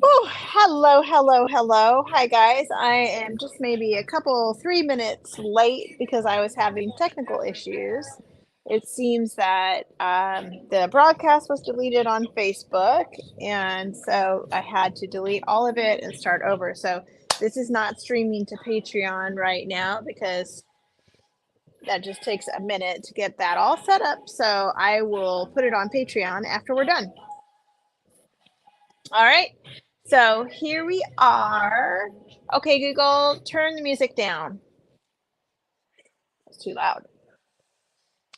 Oh, hello, hello, hello. Hi, guys. I am just maybe a couple, 3 minutes late because I was having technical issues. It seems that the broadcast was deleted on Facebook, and so I had to delete all of it and start over. So this is not streaming to Patreon right now because that just takes a minute to get that all set up. So I will put it on Patreon after we're done. All right. So here we are. Okay, Google, turn the music down. It's too loud.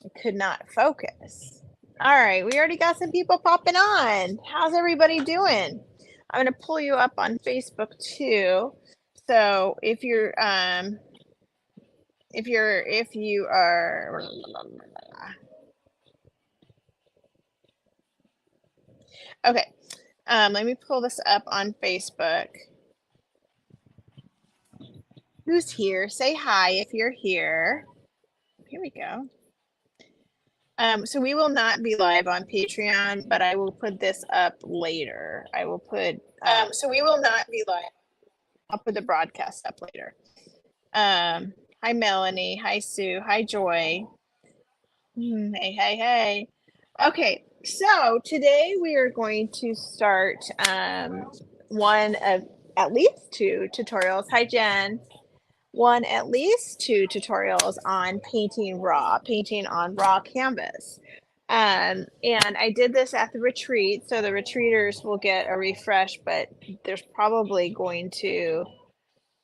I could not focus. All right, we already got some people popping on. How's everybody doing? I'm gonna pull you up on Facebook too. So if you are okay, let me pull this up on Facebook. Who's here? Say hi if you're here. Here we go. So we will not be live on Patreon, but I will put this up later. I will put. So we will not be live. I'll put the broadcast up later. Hi Melanie. Hi Sue. Hi Joy. Hey, hey, hey. Okay, so today we are going to start one of at least two tutorials. Hi Jen. One at least two tutorials on painting on raw canvas. And I did this at the retreat, so the retreaters will get a refresh, but there's probably going to,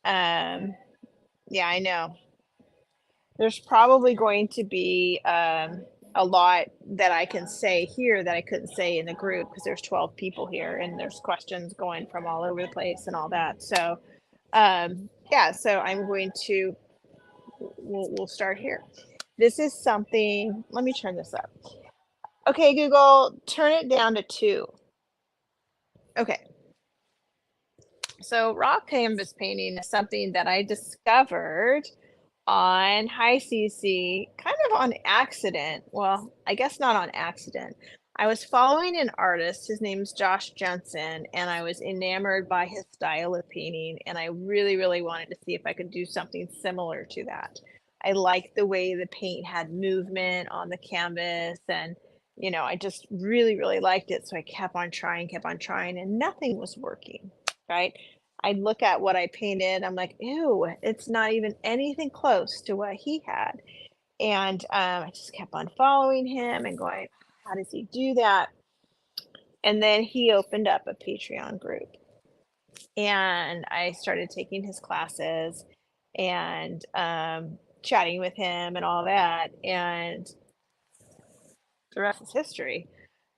yeah, I know. There's probably going to be a lot that I can say here that I couldn't say in the group because there's 12 people here and there's questions going from all over the place and all that. So, yeah, so I'm going to, we'll start here. This is something, let me turn this up. Okay, Google, turn it down to 2. Okay. So raw canvas painting is something that I discovered on High CC kind of on accident. Well, I guess not on accident. I was following an artist, his name's Josh Jensen, and I was enamored by his style of painting, and I really, really wanted to see if I could do something similar to that. I liked the way the paint had movement on the canvas, and I just really, really liked it. So I kept on trying, and nothing was working, right? I'd look at what I painted. I'm like, ew, it's not even anything close to what he had. And I just kept on following him and going, how does he do that? And then he opened up a Patreon group. And I started taking his classes and chatting with him and all that. And the rest is history.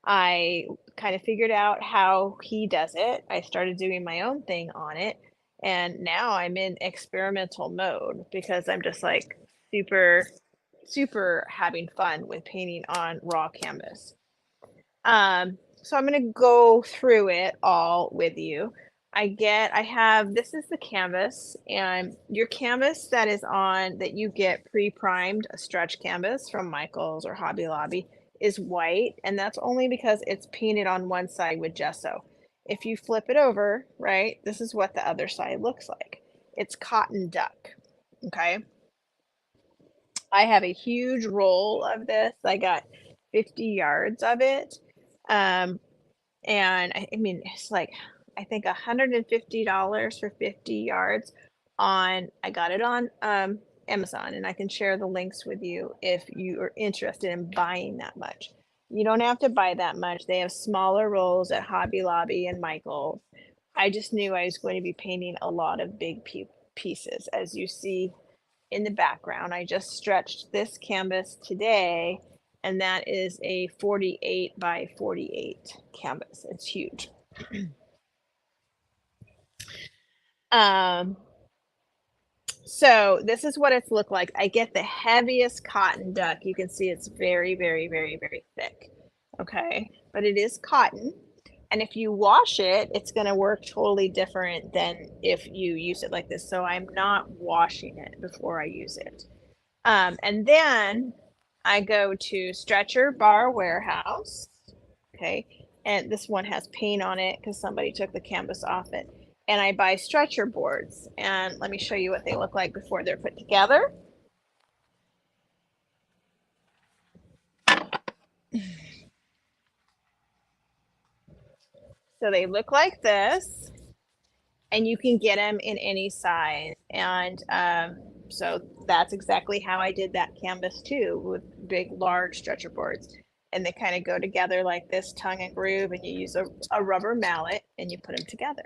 I kind of figured out how he does it. I started doing my own thing on it. And now I'm in experimental mode because I'm just like super, super having fun with painting on raw canvas. So I'm going to go through it all with you. This is the canvas, and your canvas that you get pre-primed, a stretch canvas from Michaels or Hobby Lobby, is white, and that's only because it's painted on one side with gesso. If you flip it over, right, this is what the other side looks like. It's cotton duck, okay? I have a huge roll of this. I got 50 yards of it. Um, and I mean, it's like, I think $150 for 50 yards I got it on Amazon, and I can share the links with you if you are interested in buying that much. You don't have to buy that much. They have smaller rolls at Hobby Lobby and Michael's. I just knew I was going to be painting a lot of big pieces. As you see in the background, I just stretched this canvas today, and that is a 48 by 48 canvas. It's huge. So this is what it's looked like. I get the heaviest cotton duck. You can see it's very, very, very, very thick. Okay, but it is cotton. And if you wash it, it's going to work totally different than if you use it like this. So I'm not washing it before I use it. And then I go to Stretcher Bar Warehouse. Okay. and this one has paint on it because somebody took the canvas off it. And I buy stretcher boards, and let me show you what they look like before they're put together. So they look like this, and you can get them in any size. And so that's exactly how I did that canvas too, with big, large stretcher boards. And they kind of go together like this, tongue and groove, and you use a rubber mallet and you put them together.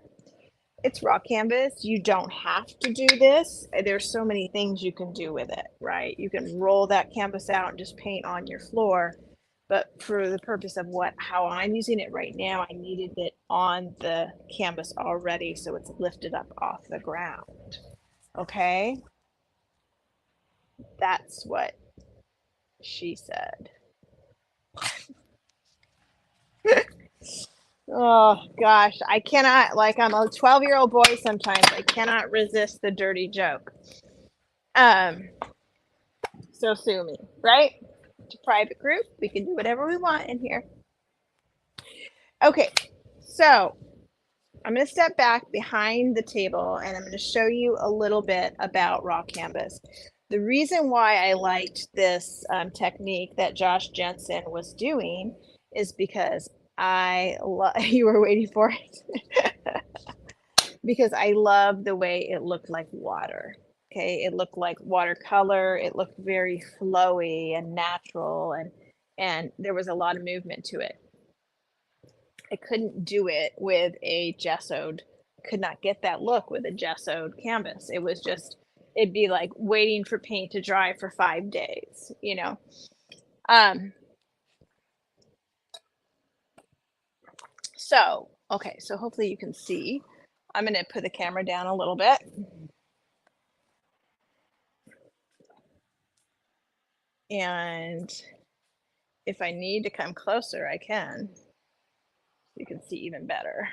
It's raw canvas. You don't have to do this. There's so many things you can do with it, right? You can roll that canvas out and just paint on your floor. But for the purpose of how I'm using it right now, I needed it on the canvas already, so it's lifted up off the ground. Okay? That's what she said. Oh gosh, I cannot, like, I'm a 12-year-old boy sometimes. I cannot resist the dirty joke. So sue me, right? It's a private group. We can do whatever we want in here. Okay, so I'm going to step back behind the table and I'm going to show you a little bit about raw canvas. The reason why I liked this technique that Josh Jensen was doing is because you were waiting for it. Because I love the way it looked like water. Okay, it looked like watercolor. It looked very flowy and natural, and there was a lot of movement to it. I couldn't do it with a gessoed, could not get that look with a gessoed canvas. It was just, it'd be like waiting for paint to dry for 5 days, you know. So, okay, so hopefully you can see. I'm going to put the camera down a little bit. And if I need to come closer, I can. You can see even better.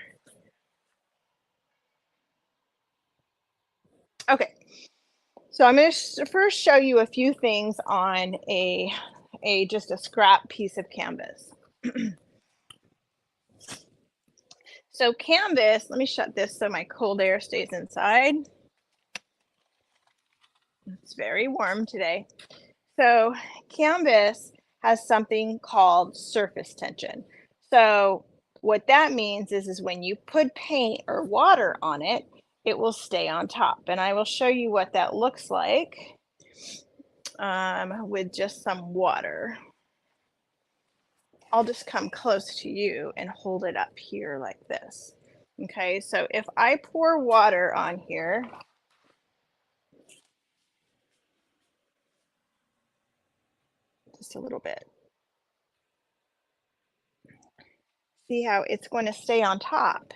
Okay, so I'm going to first show you a few things on just a scrap piece of canvas. So canvas, let me shut this so my cold air stays inside. It's very warm today. So canvas has something called surface tension. So what that means is when you put paint or water on it, it will stay on top. And I will show you what that looks like with just some water. I'll just come close to you and hold it up here like this. Okay, so if I pour water on here, just a little bit. See how it's going to stay on top.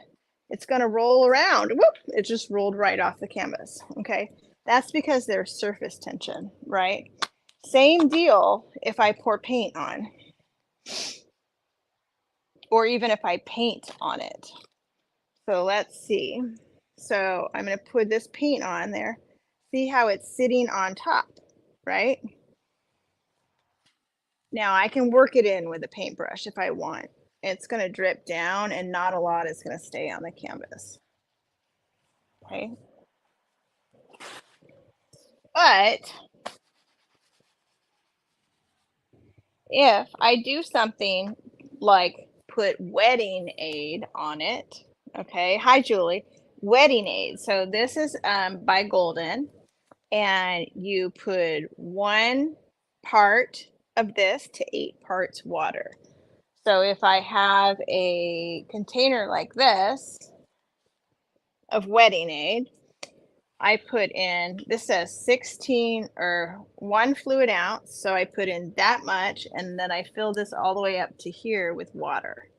It's going to roll around. Whoop, it just rolled right off the canvas. Okay, that's because there's surface tension, right? Same deal if I pour paint on, or even if I paint on it. So let's see. So I'm going to put this paint on there. See how it's sitting on top, right? Now I can work it in with a paintbrush if I want. It's going to drip down and not a lot is going to stay on the canvas. Okay. But if I do something like put Wetting Aid on it, okay. Hi, Julie. Wetting Aid. So this is by Golden, and you put 1 part of this to 8 parts water. So if I have a container like this of Wetting Aid, I put in, this says 16 or 1 fluid ounce. So I put in that much, and then I fill this all the way up to here with water.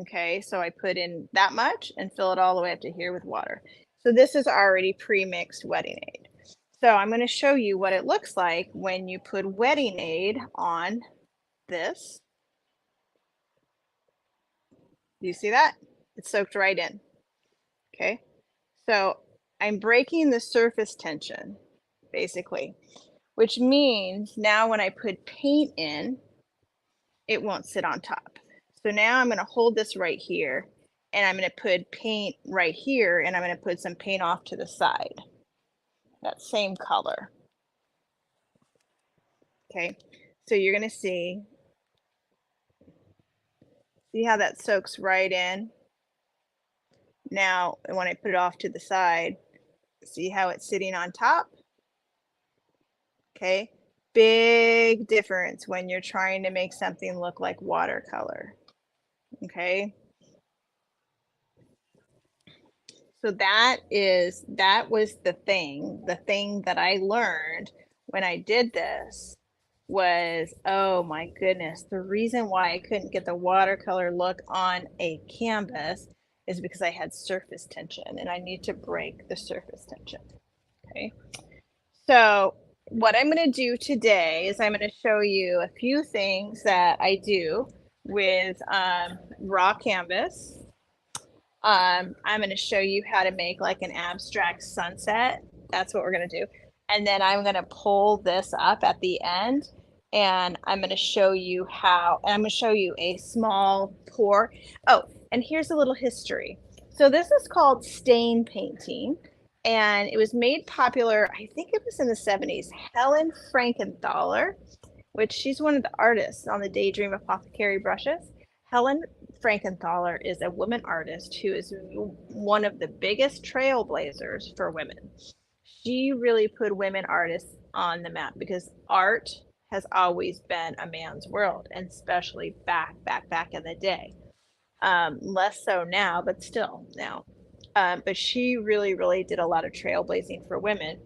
Okay, so I put in that much and fill it all the way up to here with water. So this is already pre-mixed Wetting Aid. So I'm going to show you what it looks like when you put Wetting Aid on this. Do you see that? It's soaked right in. Okay, so I'm breaking the surface tension, basically, which means now when I put paint in, it won't sit on top. So now I'm gonna hold this right here, and I'm gonna put paint right here, and I'm gonna put some paint off to the side. That same color. Okay, so you're gonna see how that soaks right in? Now, when I put it off to the side, see how it's sitting on top? Okay, big difference when you're trying to make something look like watercolor. Okay, so that was the thing that I learned when I did this was, oh my goodness, the reason why I couldn't get the watercolor look on a canvas is because I had surface tension, and I need to break the surface tension. Okay, so what I'm going to do today is I'm going to show you a few things that I do with raw canvas. I'm going to show you how to make like an abstract sunset. That's what we're going to do. And then I'm going to pull this up at the end, and I'm going to show you how, and I'm going to show you a small pour. Oh, and here's a little history. So this is called stain painting, and it was made popular, I think it was in the 70s. Helen Frankenthaler, which she's one of the artists on the Daydream Apothecary brushes. Helen Frankenthaler is a woman artist who is one of the biggest trailblazers for women. She really put women artists on the map because art has always been a man's world, and especially back in the day. Less so now, but still now. But she really did a lot of trailblazing for women,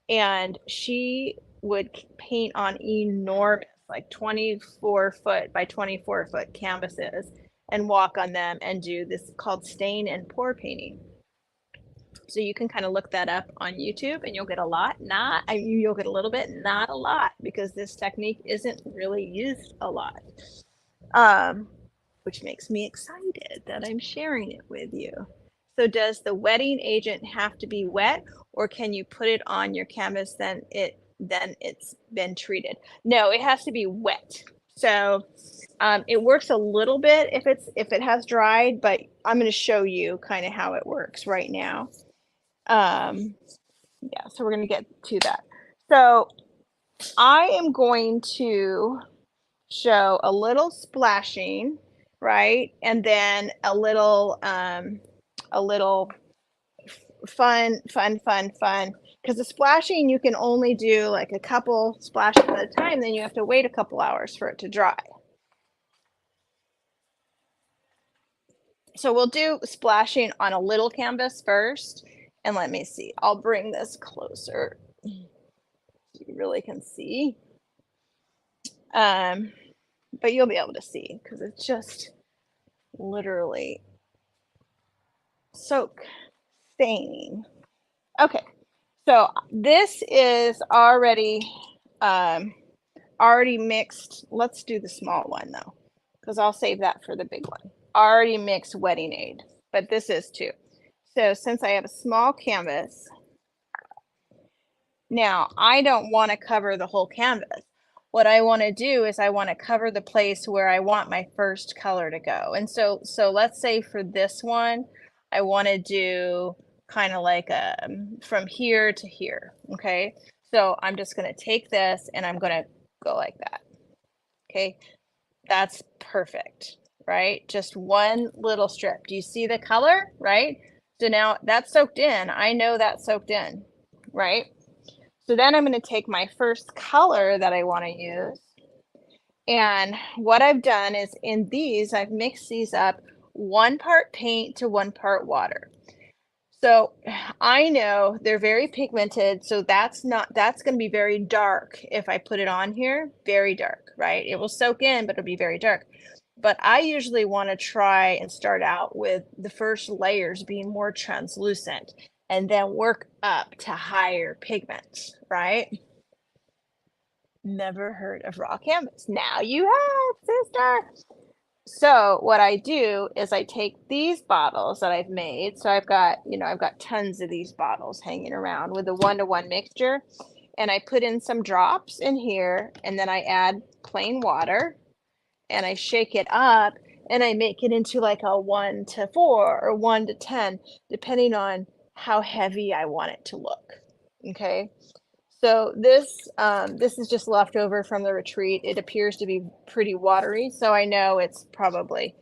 and she would paint on enormous, like 24-foot by 24-foot canvases and walk on them and do this called stain and pour painting. So you can kind of look that up on YouTube, and you'll get a lot. You'll get a little bit, not a lot, because this technique isn't really used a lot. Which makes me excited that I'm sharing it with you. So does the wetting agent have to be wet, or can you put it on your canvas then it's been treated? No, it has to be wet. So it works a little bit if it has dried, but I'm going to show you kind of how it works right now. Yeah, so we're going to get to that. So I am going to show a little splashing, right? And then a little fun. Because the splashing, you can only do like a couple splashes at a time, then you have to wait a couple hours for it to dry. So we'll do splashing on a little canvas first. And let me see, I'll bring this closer so you really can see. But you'll be able to see because it's just literally soak staining. Okay, so this is already mixed. Let's do the small one though, because I'll save that for the big one. Already mixed wetting aid, but this is too. So since I have a small canvas, now I don't want to cover the whole canvas. What I want to do is I want to cover the place where I want my first color to go. And so let's say for this one, I want to do kind of like from here to here. Okay. So I'm just going to take this and I'm going to go like that. Okay. That's perfect, right? Just one little strip. Do you see the color, right? So now that's soaked in. I know that's soaked in, right? So then I'm going to take my first color that I want to use. And what I've done is in these, I've mixed these up 1 part paint to 1 part water. So I know they're very pigmented. So that's going to be very dark if I put it on here, very dark, right? It will soak in, but it'll be very dark. But I usually want to try and start out with the first layers being more translucent and then work up to higher pigments, right? Never heard of raw canvas. Now you have, sister. So what I do is I take these bottles that I've made. So I've got tons of these bottles hanging around with a 1-to-1 mixture. And I put in some drops in here, and then I add plain water and I shake it up, and I make it into like a 1 to 4 or 1 to 10, depending on how heavy I want it to look. Okay. So this is just leftover from the retreat. It appears to be pretty watery, so I know it's probably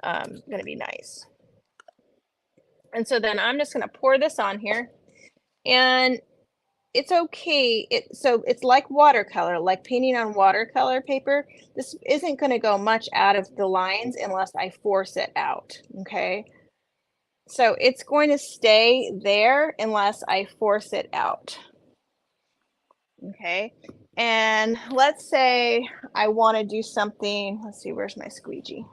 going to be nice. And so then I'm just going to pour this on here, and it's okay. So it's like watercolor, like painting on watercolor paper. This isn't going to go much out of the lines unless I force it out. Okay. So it's going to stay there unless I force it out. Okay. And let's say I want to do something. Let's see, where's my squeegee?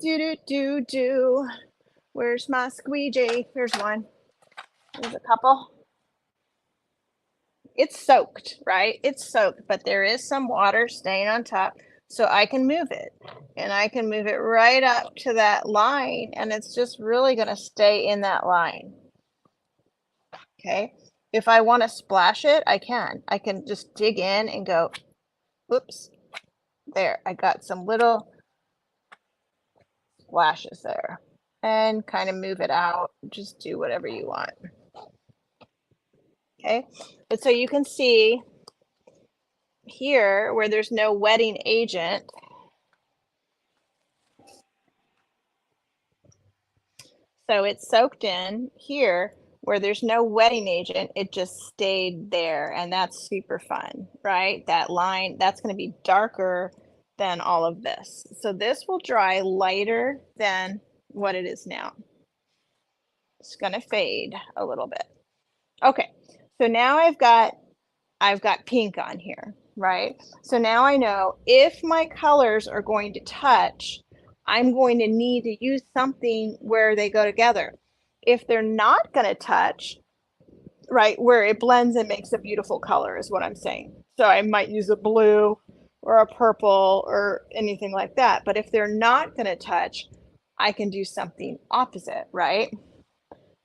Do. Where's my squeegee? Here's one. There's a couple. It's soaked, right? It's soaked, but there is some water staying on top, so I can move it. And I can move it right up to that line, and it's just really going to stay in that line. Okay. If I want to splash it, I can. I can just dig in and go, whoops, there. I got some little splashes there. And kind of move it out. Just do whatever you want. Okay. But so you can see here where there's no wetting agent. So it's soaked in here where there's no wetting agent, it just stayed there, and that's super fun, right? That line, that's going to be darker than all of this. So this will dry lighter than what it is now. It's going to fade a little bit. Okay, so now I've got pink on here, right? So now I know if my colors are going to touch, I'm going to need to use something where they go together. If they're not going to touch, right, where it blends and makes a beautiful color is what I'm saying. So I might use a blue or a purple or anything like that. But if they're not going to touch, I can do something opposite, right?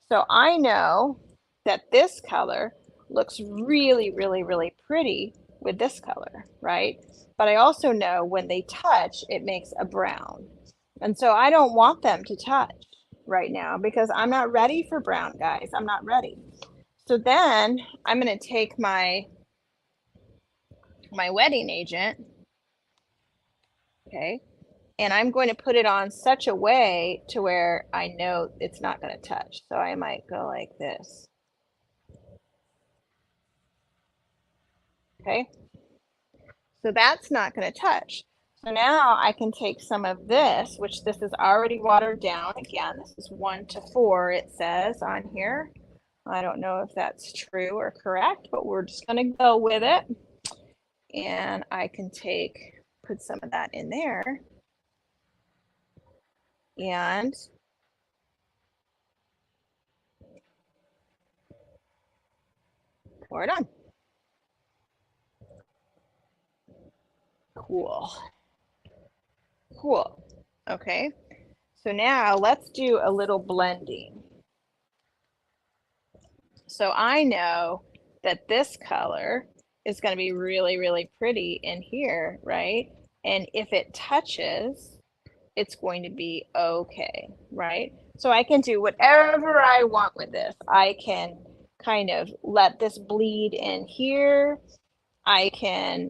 So I know that this color looks really, really, really pretty with this color, right? But I also know when they touch, it makes a brown. And so I don't want them to touch right now because I'm not ready for brown, guys. I'm not ready. So then I'm going to take my wetting agent, okay, and I'm going to put it on such a way to where I know it's not going to touch. So I might go like this. Okay, so that's not going to touch. So now I can take some of this, which this is already watered down. Again, this is 1 to 4, it says on here. I don't know if that's true or correct, but we're just going to go with it. And I can put some of that in there. And pour it on. Cool. Cool. Okay. So now let's do a little blending. So I know that this color is going to be really, really pretty in here, right? And if it touches, it's going to be okay, right? So I can do whatever I want with this. I can kind of let this bleed in here. I can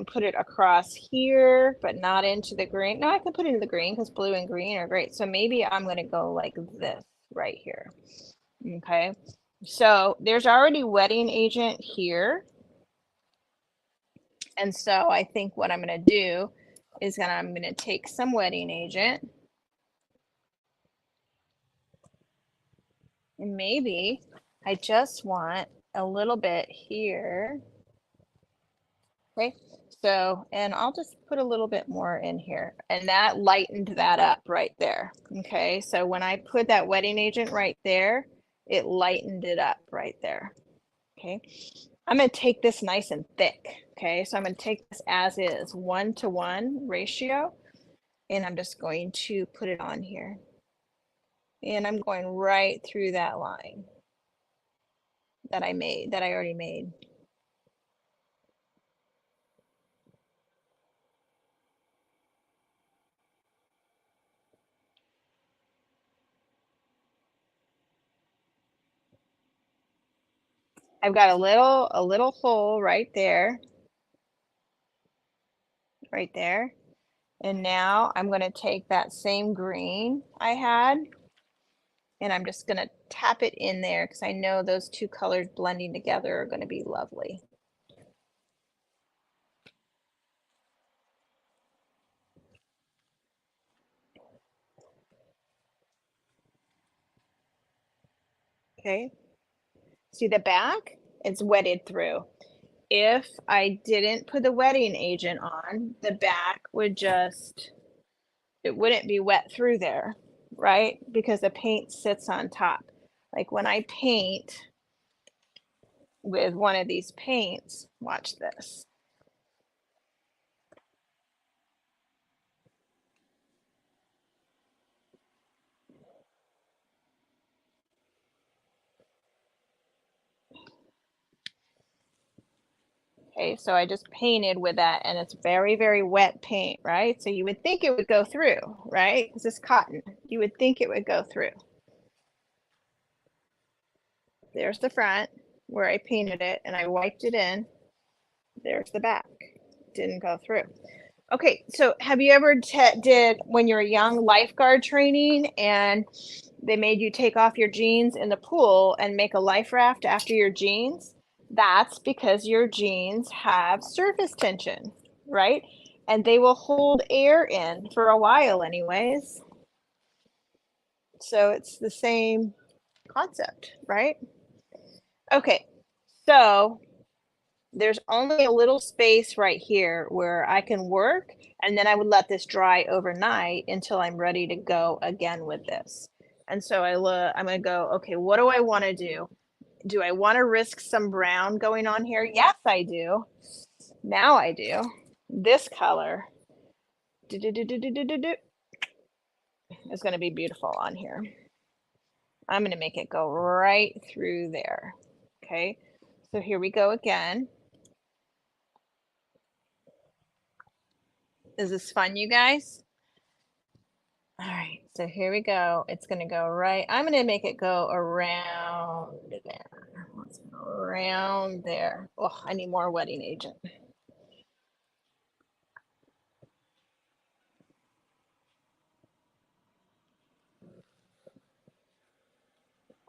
put it across here, but not into the green. No, I can put it in the green because blue and green are great. So maybe I'm going to go like this right here. Okay. So there's already wetting agent here. And so I think what I'm going to do is I'm going to take some wetting agent. And maybe I just want a little bit here. Okay, so, and I'll just put a little bit more in here, and that lightened that up right there. Okay, so when I put that wetting agent right there, it lightened it up right there. Okay, I'm going to take this nice and thick. Okay, so I'm going to take this as is, 1-to-1 ratio, and I'm just going to put it on here. And I'm going right through that line that I already made. I've got a little hole right there, right there. And now I'm going to take that same green I had, and I'm just going to tap it in there because I know those two colors blending together are going to be lovely. Okay, see the back? It's wetted through. If I didn't put the wetting agent on, the back would just, it wouldn't be wet through there, right? Because the paint sits on top. Like when I paint with one of these paints, watch this. Okay, so I just painted with that and it's very, very wet paint, right? So you would think it would go through, right? Because it's cotton. You would think it would go through. There's the front where I painted it and I wiped it in. There's the back. Didn't go through. Okay, so have you ever did when you were young lifeguard training and they made you take off your jeans in the pool and make a life raft after your jeans? That's because your jeans have surface tension, right? And they will hold air in for a while anyways. So it's the same concept, right? Okay, so there's only a little space right here where I can work, and then I would let this dry overnight until I'm ready to go again with this. And so I'm gonna go, okay, what do I wanna do? Do I wanna risk some brown going on here? Yes, I do. Now I do. This color is gonna be beautiful on here. I'm gonna make it go right through there. Okay, so here we go again. Is this fun, you guys? All right, so here we go. It's gonna go right. I'm gonna make it go around there. Let's go around there. Oh, I need more wetting agent.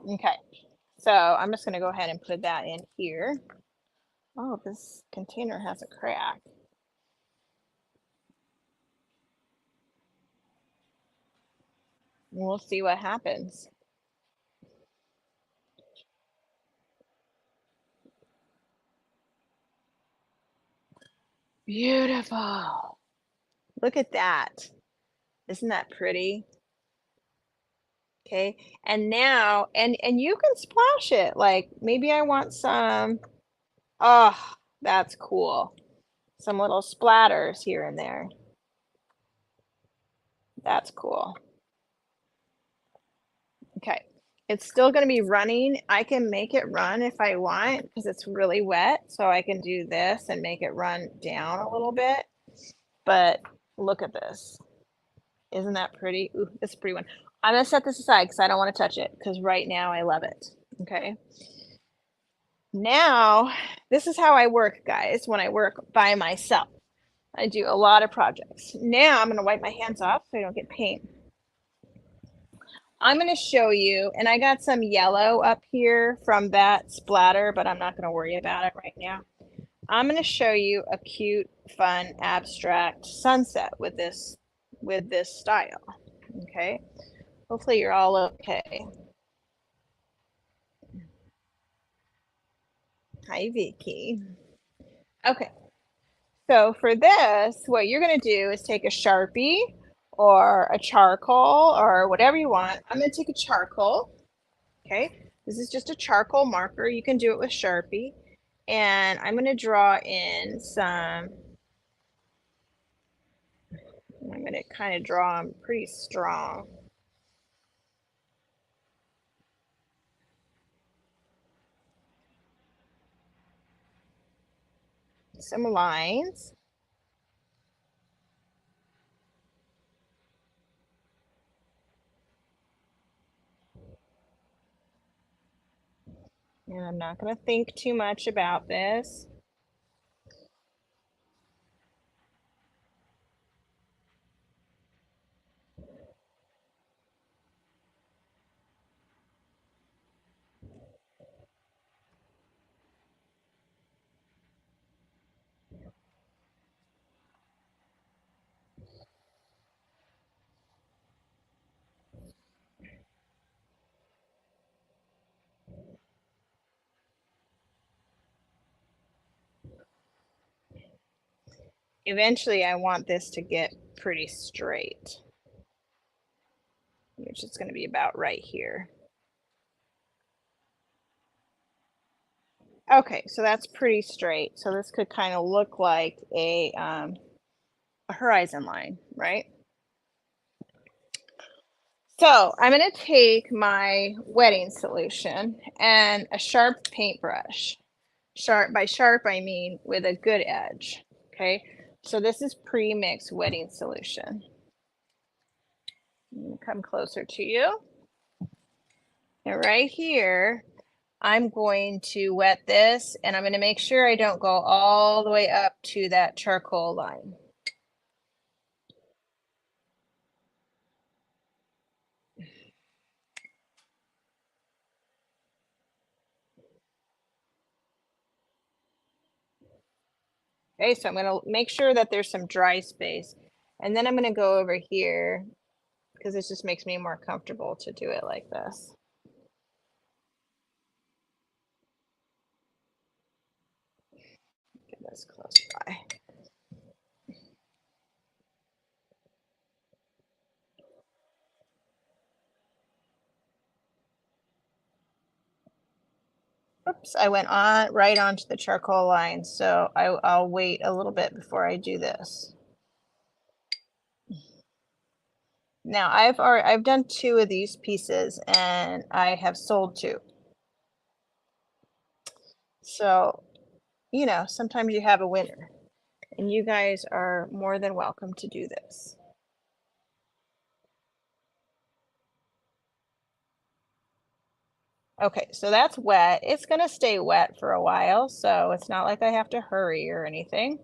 Okay, so I'm just gonna go ahead and put that in here. Oh, this container has a crack. We'll see what happens. Beautiful. Look at that. Isn't that pretty? Okay, and now, and you can splash it. Like maybe I want some, oh, that's cool. Some little splatters here and there. That's cool. Okay, it's still gonna be running. I can make it run if I want because it's really wet. So I can do this and make it run down a little bit. But look at this. Isn't that pretty? Ooh, this is a pretty one. I'm gonna set this aside because I don't want to touch it because right now I love it. Okay. Now, this is how I work, guys, when I work by myself. I do a lot of projects. Now I'm gonna wipe my hands off so I don't get paint. I'm gonna show you, and I got some yellow up here from that splatter, but I'm not gonna worry about it right now. I'm gonna show you a cute, fun, abstract sunset with this style. Okay. Hopefully you're all okay. Hi, Vicky. Okay. So for this, what you're gonna do is take a Sharpie or a charcoal or whatever you want. I'm gonna take a charcoal. Okay. This is just a charcoal marker. You can do it with Sharpie. And I'm gonna draw in some, I'm gonna kind of draw them pretty strong. Some lines. And I'm not going to think too much about this. Eventually, I want this to get pretty straight, which is going to be about right here. Okay, so that's pretty straight. So this could kind of look like a horizon line, right? So I'm going to take my wetting solution and a sharp paintbrush. Sharp, by sharp, I mean with a good edge. Okay, so this is pre-mixed wetting solution. Come closer to you. And right here, I'm going to wet this, and I'm going to make sure I don't go all the way up to that charcoal line. Okay, so I'm going to make sure that there's some dry space. And then I'm going to go over here because this just makes me more comfortable to do it like this. Get this close by. Oops, I went on right onto the charcoal line, so I'll wait a little bit before I do this. Now I've done 2 of these pieces and I have sold 2. So, you know, sometimes you have a winner, and you guys are more than welcome to do this. Okay, so that's wet. It's gonna stay wet for a while, so it's not like I have to hurry or anything.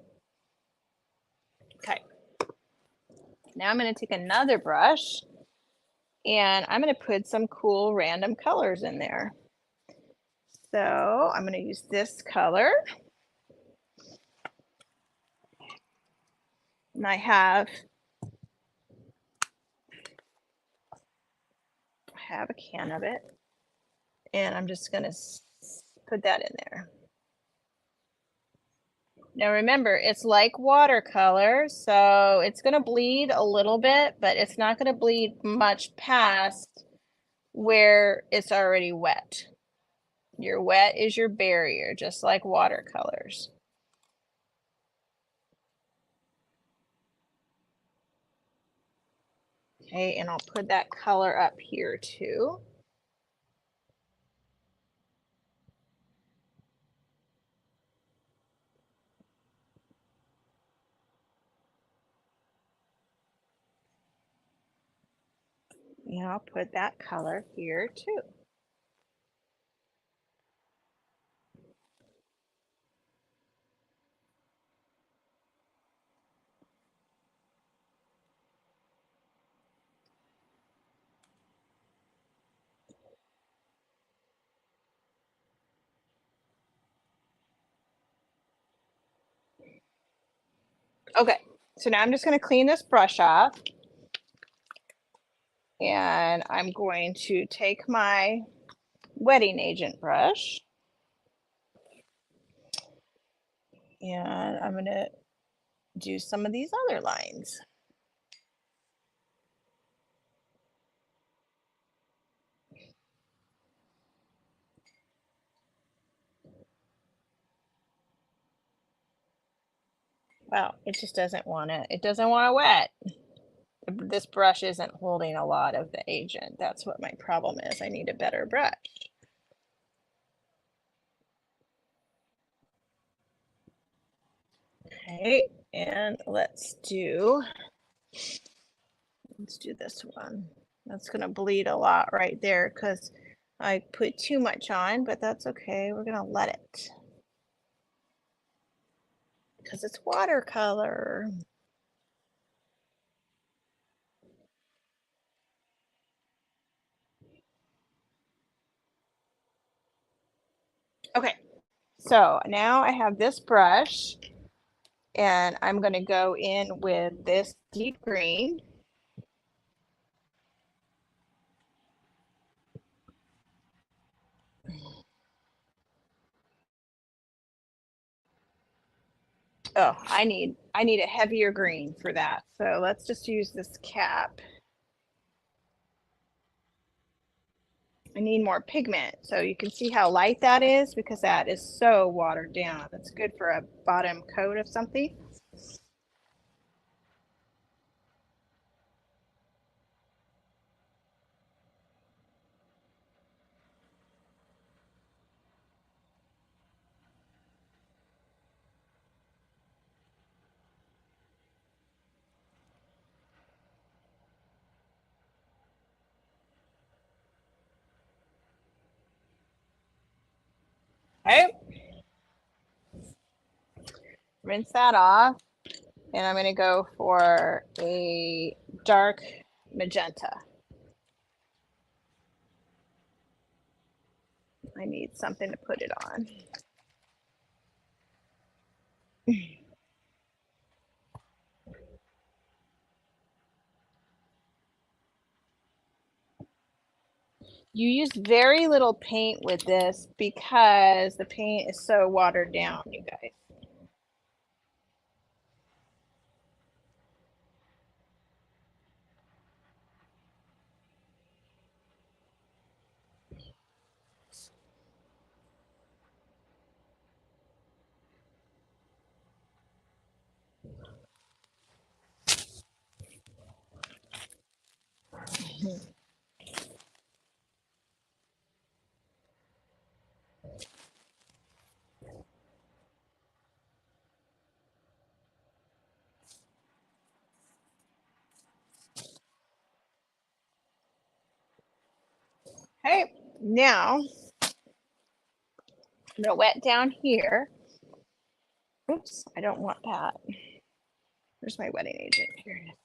Okay. Now I'm gonna take another brush and I'm gonna put some cool random colors in there. So I'm gonna use this color. And I have a can of it. And I'm just gonna put that in there. Now remember, it's like watercolor, so it's gonna bleed a little bit, but it's not gonna bleed much past where it's already wet. Your wet is your barrier, just like watercolors. Okay, and I'll put that color up here too. And I'll put that color here too. Okay, so now I'm just going to clean this brush off. And I'm going to take my wetting agent brush. And I'm going to do some of these other lines. Wow, it just doesn't want to, it doesn't want to wet. This brush isn't holding a lot of the agent. That's what my problem is. I need a better brush. Okay, and let's do this one. That's gonna bleed a lot right there because I put too much on, but that's okay. We're gonna let it because it's watercolor. Okay, so now I have this brush and I'm gonna go in with this deep green. Oh, I need a heavier green for that. So let's just use this cap. I need more pigment. So you can see how light that is because that is so watered down. That's good for a bottom coat of something. Okay. Rinse that off. And I'm gonna go for a dark magenta. I need something to put it on. You use very little paint with this because the paint is so watered down, you guys. Okay, now I'm gonna wet down here. Oops, I don't want that. Where's my wetting agent? Here it is.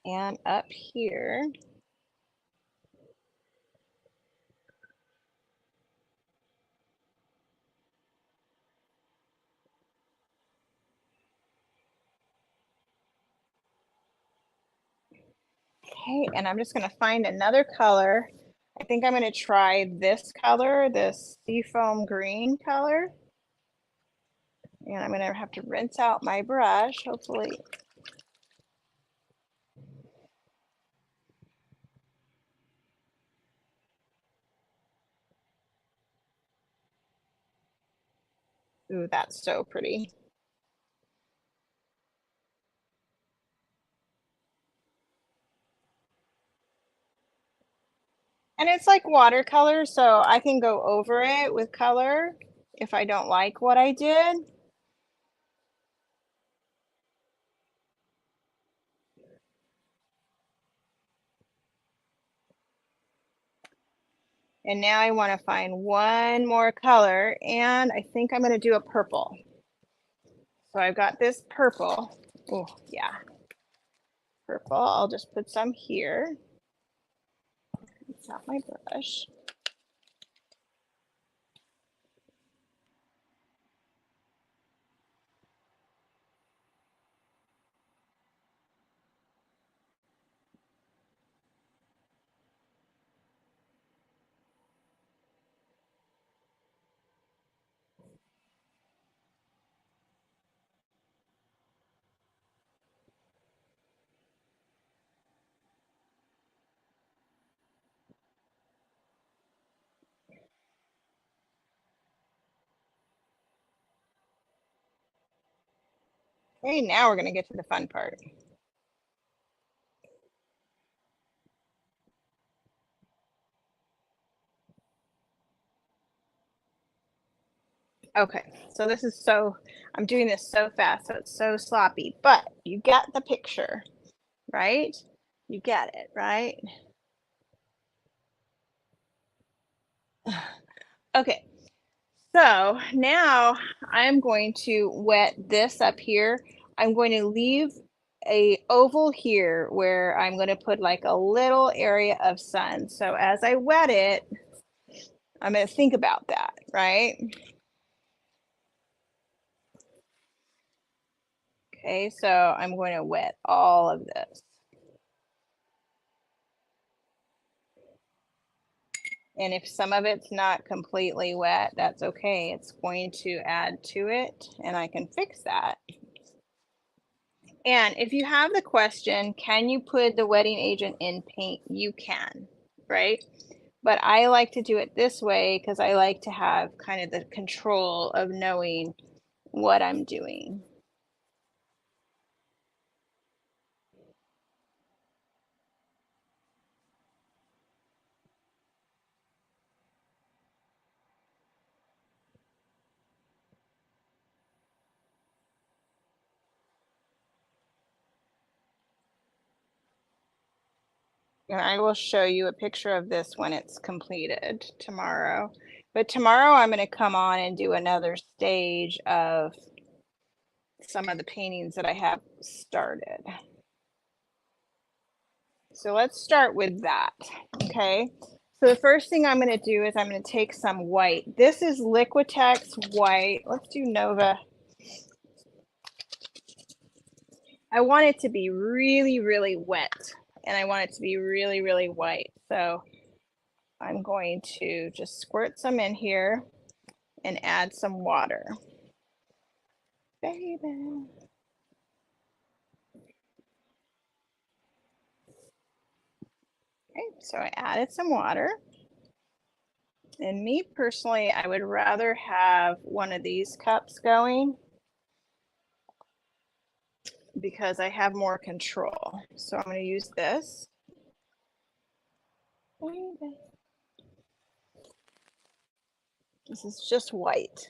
And up here. Okay, and I'm just gonna find another color. I think I'm gonna try this color, this seafoam green color. And I'm gonna have to rinse out my brush, hopefully. Ooh, that's so pretty. And it's like watercolor, so I can go over it with color if I don't like what I did. And now I want to find one more color, and I think I'm going to do a purple. So I've got this purple. Oh, yeah. Purple. I'll just put some here. It's not my brush. Okay, now we're going to get to the fun part. Okay, so this is so, I'm doing this so fast, so it's so sloppy, but you get the picture, right? You get it, right? Okay, so now I'm going to wet this up here. I'm going to leave a oval here where I'm going to put like a little area of sun. So as I wet it, I'm going to think about that, right? Okay, so I'm going to wet all of this. And if some of it's not completely wet, that's okay. It's going to add to it and I can fix that. And if you have the question, can you put the wetting agent in paint? You can, right? But I like to do it this way because I like to have kind of the control of knowing what I'm doing. And I will show you a picture of this when it's completed tomorrow. But tomorrow I'm going to come on and do another stage of some of the paintings that I have started. So let's start with that, okay? So the first thing I'm going to do is I'm going to take some white. This is Liquitex white. Let's do Nova. I want it to be really, really wet, and I want it to be really, really white. So I'm going to just squirt some in here and add some water. Baby. Okay, so I added some water. And me personally, I would rather have one of these cups going because I have more control. So I'm going to use this. This is just white.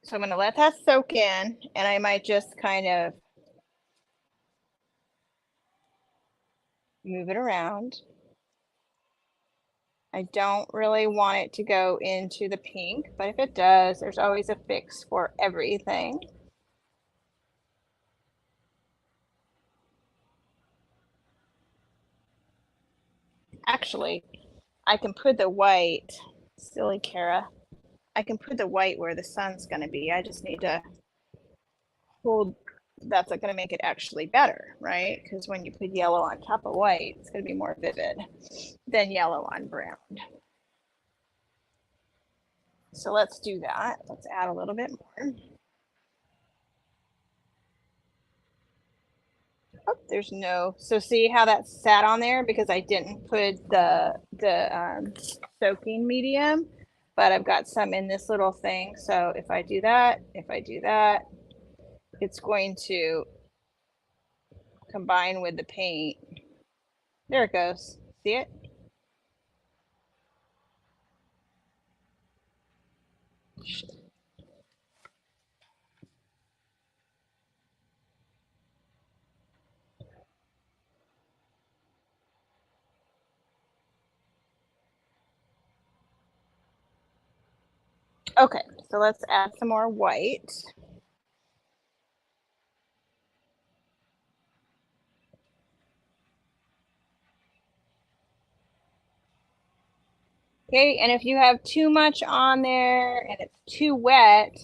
So I'm going to let that soak in, and I might just kind of move it around. I don't really want it to go into the pink, but if it does, there's always a fix for everything. Actually, I can put the white, silly Kara, I can put the white where the sun's going to be. I just need to hold, that's going to make it actually better, right? Because when you put yellow on top of white, it's going to be more vivid than yellow on brown. So let's do that. Let's add a little bit more. Oh, there's no, so see how that sat on there because I didn't put the soaking medium, but I've got some in this little thing. So if I do that, it's going to combine with the paint. There it goes. See it? Okay, so let's add some more white. Okay, and if you have too much on there and it's too wet,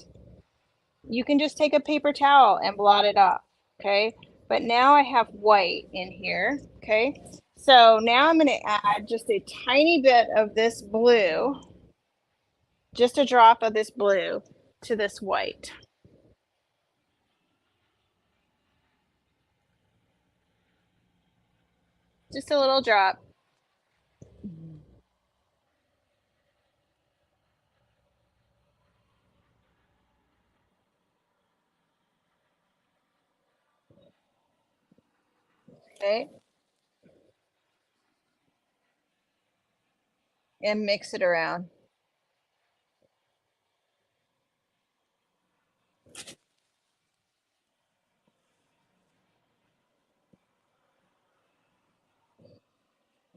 you can just take a paper towel and blot it off, okay? But now I have white in here, okay? So now I'm gonna add just a tiny bit of this blue, just a drop of this blue to this white. Just a little drop. Okay. And mix it around.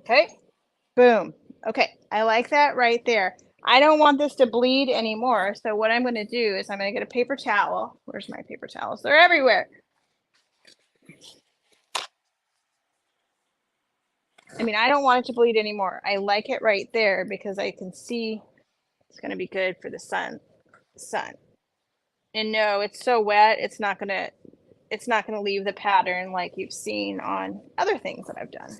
Okay. Boom. Okay. I like that right there. I don't want this to bleed anymore. So what I'm going to do is I'm going to get a paper towel. Where's my paper towels? They're everywhere. I mean, I don't want it to bleed anymore. I like it right there because I can see it's going to be good for the sun. And no, it's so wet, it's not gonna leave the pattern like you've seen on other things that I've done.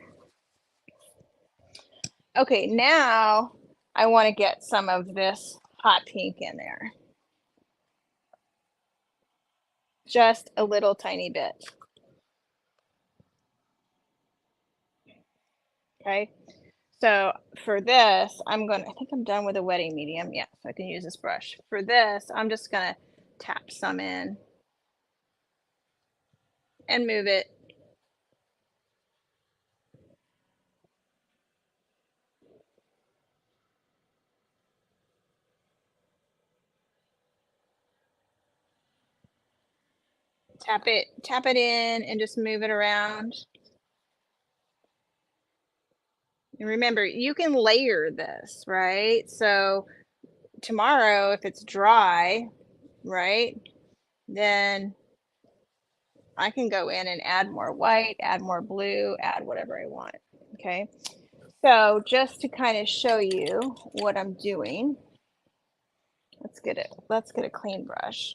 Okay, now I want to get some of this hot pink in there. Just a little tiny bit. Okay. So for this, I think I'm done with a wetting medium. Yeah, so I can use this brush. For this, I'm just gonna tap some in and move it. Tap it in and just move it around. And remember, you can layer this, right? So tomorrow, if it's dry, right, then I can go in and add more white, add more blue, add whatever I want. Okay. So just to kind of show you what I'm doing, let's get a clean brush.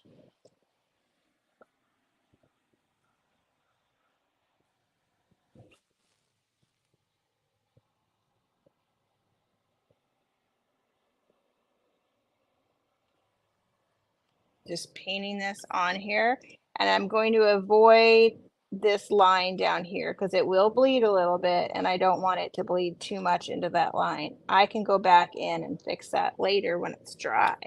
Just painting this on here, and I'm going to avoid this line down here because it will bleed a little bit and I don't want it to bleed too much into that line. I can go back in and fix that later when it's dry.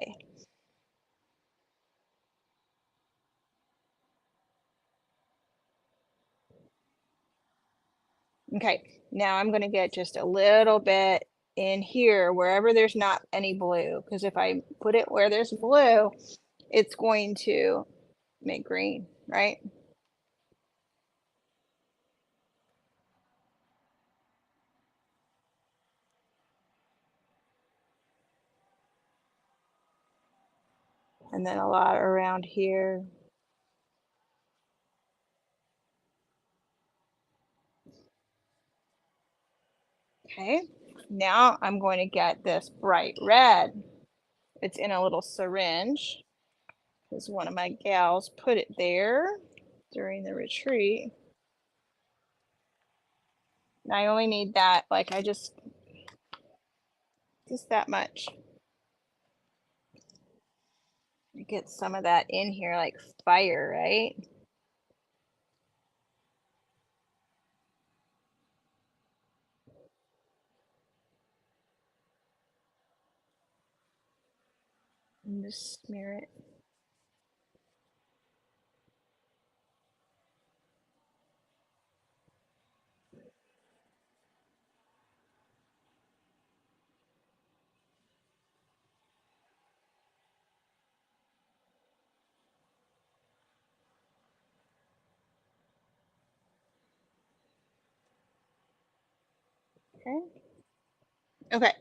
Okay, now I'm going to get just a little bit in here wherever there's not any blue, because if I put it where there's blue, it's going to make green, right? And then a lot around here. Okay, now I'm going to get this bright red. It's in a little syringe because one of my gals put it there during the retreat. And I only need that, like I just that much. Get some of that in here like fire, right? And just smear it. Okay. Okay.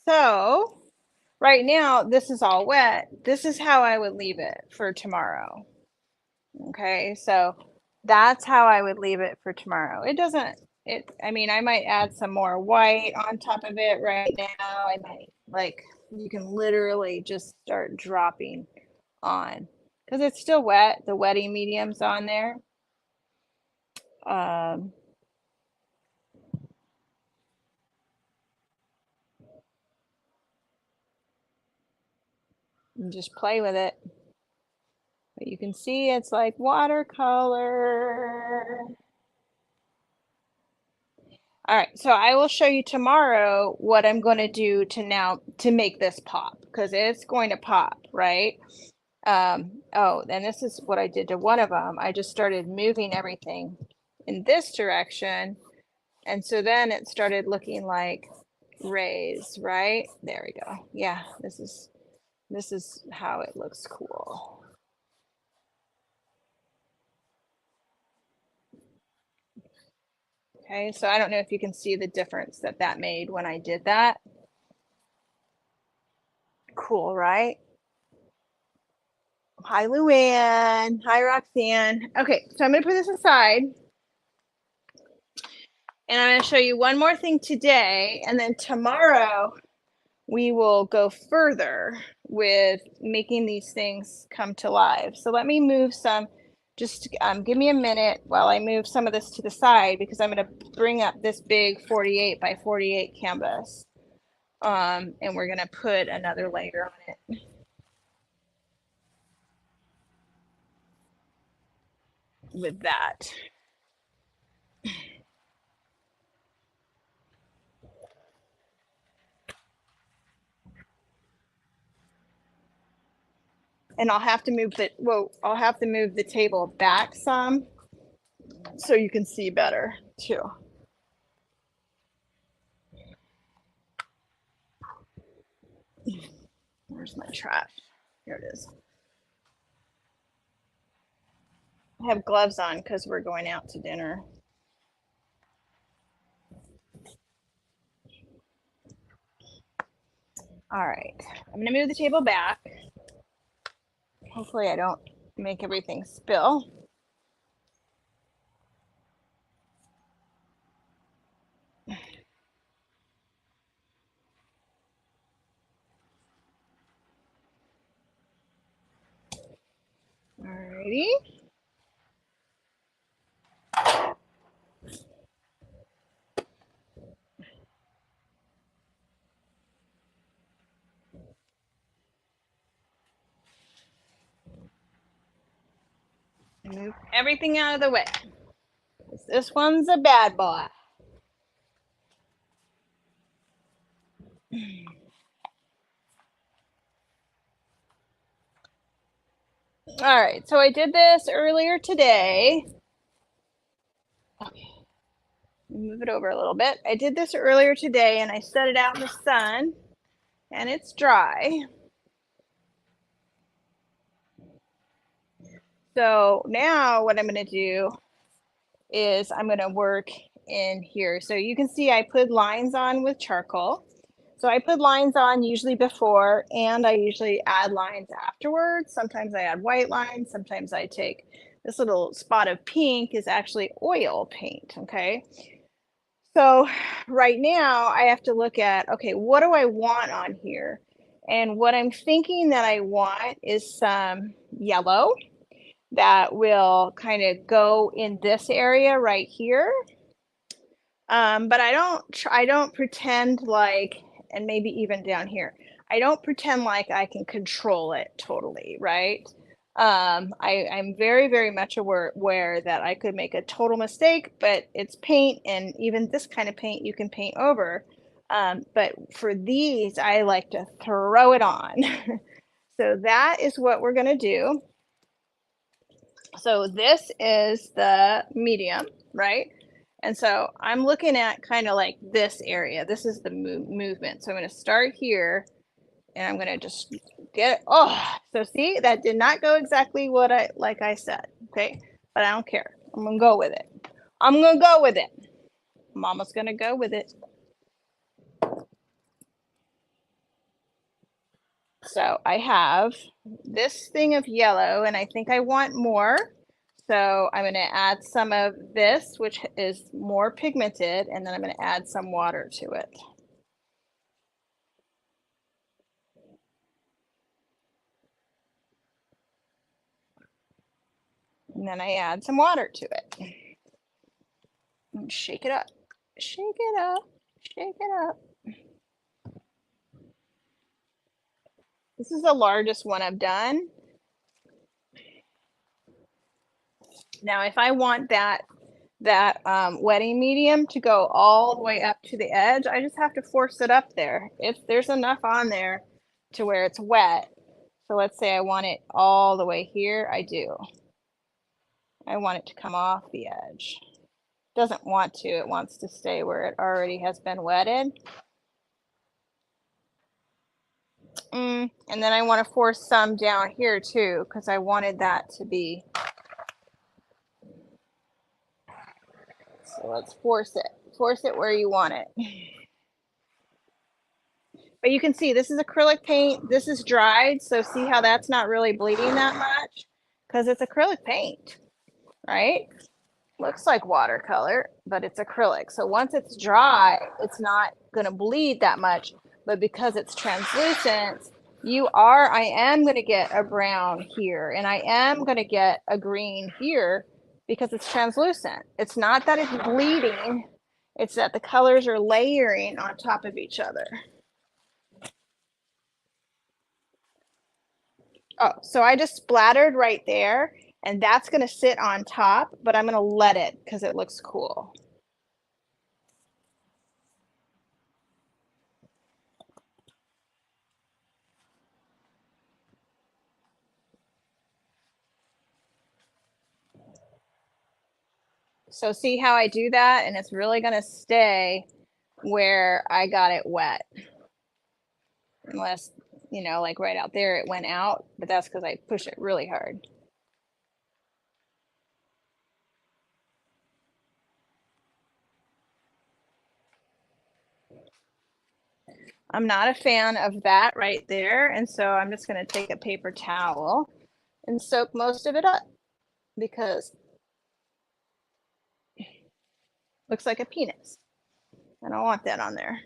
So right now, this is all wet. This is how I would leave it for tomorrow. Okay, so that's how I would leave it for tomorrow. It doesn't, I mean, I might add some more white on top of it right now. I might, like, you can literally just start dropping on because it's still wet. The wetting medium's on there. Um, and just play with it. But you can see it's like watercolor. All right, so I will show you tomorrow what I'm going to do to make this pop because it's going to pop, right? Oh, and this is what I did to one of them. I just started moving everything in this direction. And so then it started looking like rays, right? There we go. Yeah, this is how it looks cool. Okay, so I don't know if you can see the difference that that made when I did that. Cool, right? Hi, Luann. Hi, Roxanne. Okay, so I'm going to put this aside. And I'm going to show you one more thing today. And then tomorrow, we will go further with making these things come to life. So let me move some. Just give me a minute while I move some of this to the side, because I'm going to bring up this big 48 by 48 canvas. And we're going to put another layer on it. With that. And I'll have to move I'll have to move the table back some so you can see better too. Where's my trash? Here it is. I have gloves on because we're going out to dinner. All right, I'm gonna move the table back. Hopefully I don't make everything spill. All righty. Move everything out of the way. This one's a bad boy. All right, so I did this earlier today. Okay. Move it over a little bit. I did this earlier today and I set it out in the sun and it's dry. So now what I'm going to do is I'm going to work in here. So you can see I put lines on with charcoal. So I put lines on usually before, and I usually add lines afterwards. Sometimes I add white lines. Sometimes I take this little spot of pink is actually oil paint. Okay. So right now I have to look at, okay, what do I want on here? And what I'm thinking that I want is some yellow that will kind of go in this area right here. But I don't pretend like, and maybe even down here, I don't pretend like I can control it totally, right? I'm very, very much aware that I could make a total mistake, but it's paint, and even this kind of paint you can paint over. But for these, I like to throw it on. So that is what we're gonna do. So this is the medium, right? And so I'm looking at kind of like this area. This is the movement. So I'm going to start here and I'm going to just get, so see, that did not go exactly what I said. Okay. But I don't care. I'm going to go with it. I'm going to go with it. Mama's going to go with it. So I have this thing of yellow and I think I want more. So I'm going to add some of this, which is more pigmented, and then I'm going to add some water to it. And then I add some water to it. And shake it up. Shake it up. Shake it up. This is the largest one I've done. Now, if I want that wetting medium to go all the way up to the edge, I just have to force it up there. If there's enough on there to where it's wet, so let's say I want it all the way here, I do. I want it to come off the edge. doesn't want to. It wants to stay where it already has been wetted. And then I want to force some down here too, because I wanted that to be. So let's force it. Force it where you want it. But you can see this is acrylic paint. This is dried. So see how that's not really bleeding that much? Because it's acrylic paint, right? Looks like watercolor, but it's acrylic. So once it's dry, it's not going to bleed that much. But because it's translucent, I am going to get a brown here, and I am going to get a green here because it's translucent. It's not that it's bleeding, it's that the colors are layering on top of each other. Oh, so I just splattered right there, and that's going to sit on top, but I'm going to let it because it looks cool. So see how I do that? And it's really going to stay where I got it wet. Unless, you know, like right out there, it went out, but that's because I push it really hard. I'm not a fan of that right there. And so I'm just going to take a paper towel and soak most of it up because it looks like a penis. I don't want that on there.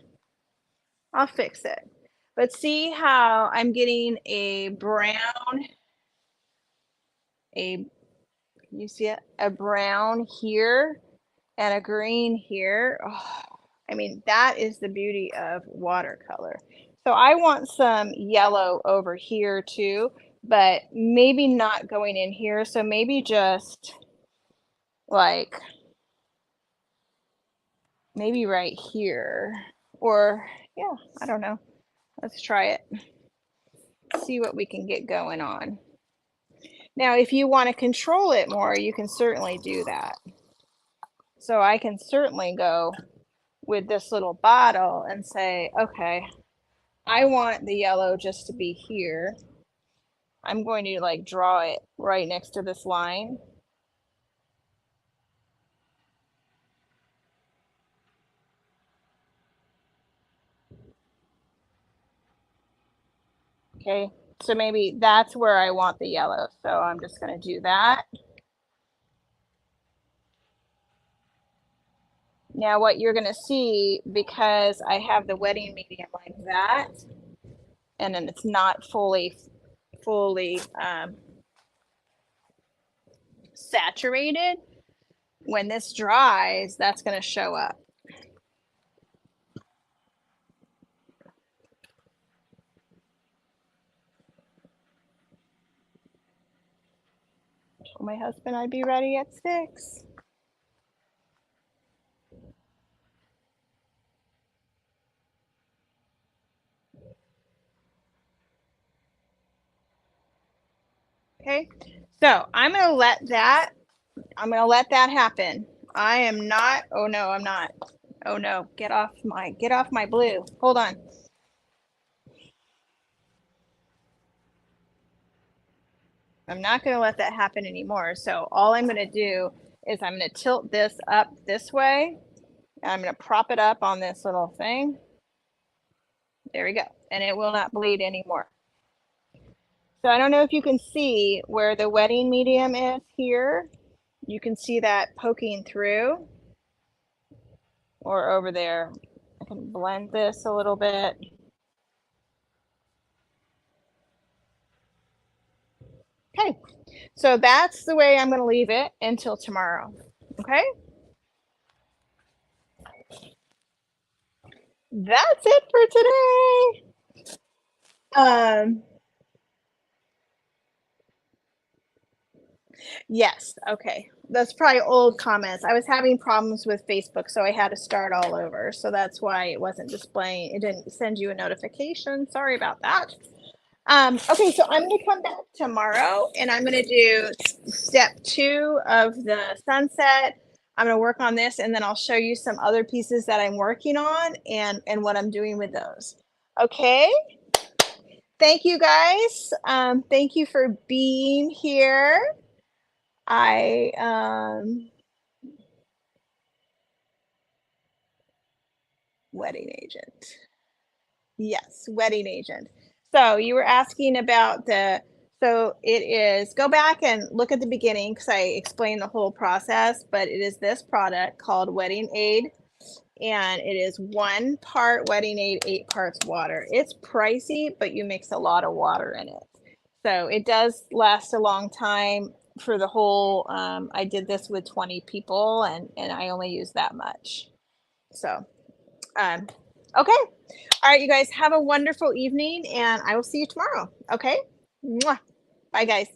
I'll fix it. But see how I'm getting a brown, can you see it? A brown here and a green here. Oh, I mean, that is the beauty of watercolor. So I want some yellow over here too, but maybe not going in here. So maybe just like, maybe right here, or yeah, I don't know. Let's try it. See what we can get going on. Now, if you want to control it more, you can certainly do that. So I can certainly go with this little bottle and say, okay, I want the yellow just to be here. I'm going to like draw it right next to this line. Okay, so maybe that's where I want the yellow. So I'm just going to do that. Now what you're going to see, because I have the wetting medium like that, and then it's not fully saturated, when this dries, that's going to show up. I told my husband I'd be ready at 6. Okay, so I'm going to let that happen. I am not, oh no, I'm not. Oh no, get off my blue. Hold on. I'm not going to let that happen anymore. So all I'm going to do is I'm going to tilt this up this way. And I'm going to prop it up on this little thing. There we go. And it will not bleed anymore. So I don't know if you can see where the wetting medium is here. You can see that poking through, or over there. I can blend this a little bit. Okay, so that's the way I'm going to leave it until tomorrow. Okay, that's it for today. Yes, okay. That's probably old comments. I was having problems with Facebook, so I had to start all over. So that's why it wasn't displaying, it didn't send you a notification. Sorry about that. Okay, so I'm going to come back tomorrow and I'm going to do step 2 of the sunset. I'm gonna work on this, and then I'll show you some other pieces that I'm working on and what I'm doing with those. Okay? Thank you, guys. Thank you for being here. I, wedding agent. Yes, wedding agent. So you were asking about so it is go back and look at the beginning because I explained the whole process, but it is this product called Wedding Aid, and it is 1 part Wedding Aid, 8 parts water. It's pricey, but you mix a lot of water in it. So it does last a long time for the whole, I did this with 20 people and I only used that much. So, okay. All right, you guys have a wonderful evening and I will see you tomorrow. Okay. Mwah. Bye guys.